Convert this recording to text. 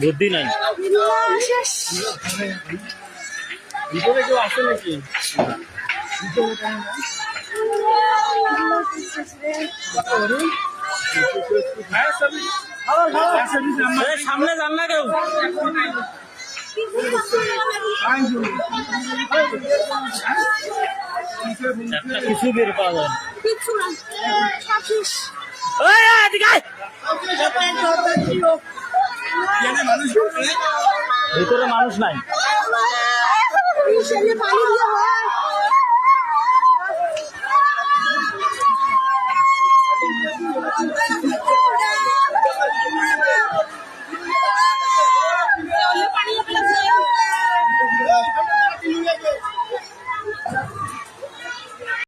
বুদ্ধি নাই। ভিতরে কেউ আসে নাকি? সামনে যান না কেউ, কিছু বের পাওয়া যায় ভিতরে মানুষ নাই।